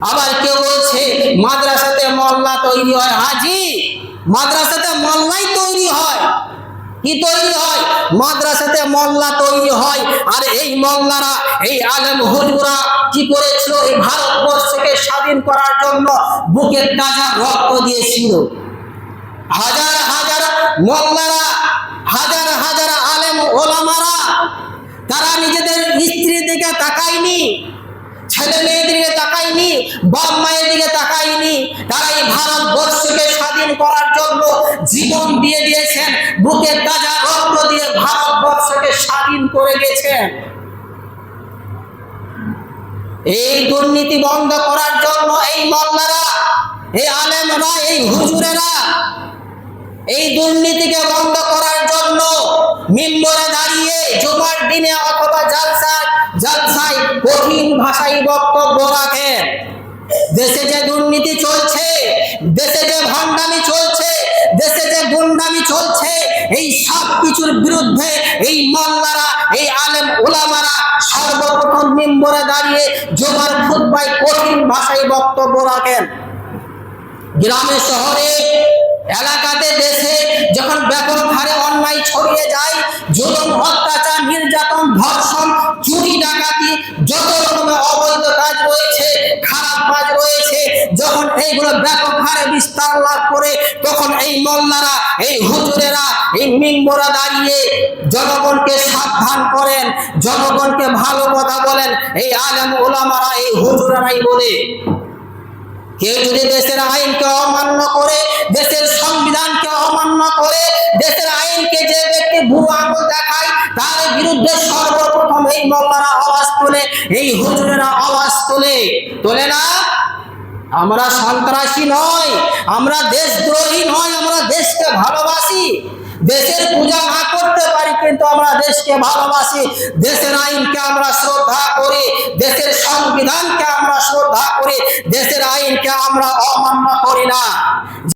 আবার কেউ বলছে মাদ্রাসাতে মোল্লা তৈরি হয়। হাজি, মাদ্রাসাতে মোল্লাই তৈরি হয়। কি তৈরি হয়? মাদ্রাসাতে মোল্লা তৈরি হয়। আর এই মোল্লারা, এই আলেম হুজুরা কি করেছিল? এই ভারতবর্ষকে স্বাধীন করার জন্য বুকের তাজা রক্ত দিয়েছিল। হাজার হাজার মোল্লারা, হাজার হাজার আলেম ওলামারা, তারা নিজেদের স্ত্রীর দিকে তাকায়নি, ছেলে মেয়েদের দিকে তাকায়নি, বাপ মায়ের দিকে তাকায়নি। তারা এই ভারতবর্ষকে স্বাধীন করার জন্য জীবন দিয়ে দিয়েছেন, বুকের তাজা রক্ত দিয়ে ভারতবর্ষকে স্বাধীন করে গেছেন। এই দুর্নীতি বন্ধ করার জন্য এই মোল্লারা, এই আলেমরা, এই হুজুরেরা এই দুর্নীতিকে বন্ধ করার জন্য মিম্বরে দাঁড়িয়ে জুমার দিনে অথবা জালসায় কঠিন ভাষায় বক্তব্য রাখেন। দেশে যে দুর্নীতি চলছে, দেশে যে ভণ্ডামি চলছে, দেশে যে গুন্ডামি চলছে, এই সব কিছুর বিরুদ্ধে এই মোল্লারা, এই আলেম উলামারা সর্বপ্রথম মিম্বরে দাঁড়িয়ে জুমার খুতবায় কঠিন ভাষায় বক্তব্য রাখেন। গ্রামে শহরে এলাকাতে দেশে যখন ব্যাপক হারে অন্যায় ছড়িয়ে যায়, জুলুম, অত্যাচার, নির্যাতন, ধর্ষণ, চুরি, ডাকাতি, যত রকমের অবৈধ কাজ রয়েছে, খারাপ কাজ রয়েছে, যখন এইগুলো ব্যাপক হারে বিস্তার লাভ করে, তখন এই মোল্লারা, এই হুজুরেরা এই মিম্বরে দাঁড়িয়ে জনগণকে সাবধান করেন, জনগণকে ভালো কথা বলেন। এই আলেম ওলামারা, এই হুজুরেরাই বলে, কেউ যদি দেশের আইনকে অমান্য করে, দেশের সংবিধানকে অমান্য করে, দেশের আইনকে যে ব্যক্তি বুড়ো আঙুল দেখায়, তার বিরুদ্ধে সর্বপ্রথম এই মোল্লারা আওয়াজ তোলে, এই হুজুরেরা আওয়াজ তোলে না? আমরা সন্ত্রাসী নয়, আমরা দেশদ্রোহী নয়, আমরা দেশকে ভালোবাসি। দেশের পূজা না করতে পারি, কিন্তু আমরা দেশকে ভালোবাসি। দেশের আইনকে আমরা শ্রদ্ধা করি, দেশের সংবিধানকে আমরা শ্রদ্ধা করি, দেশের আইনকে আমরা অমান্য করি না।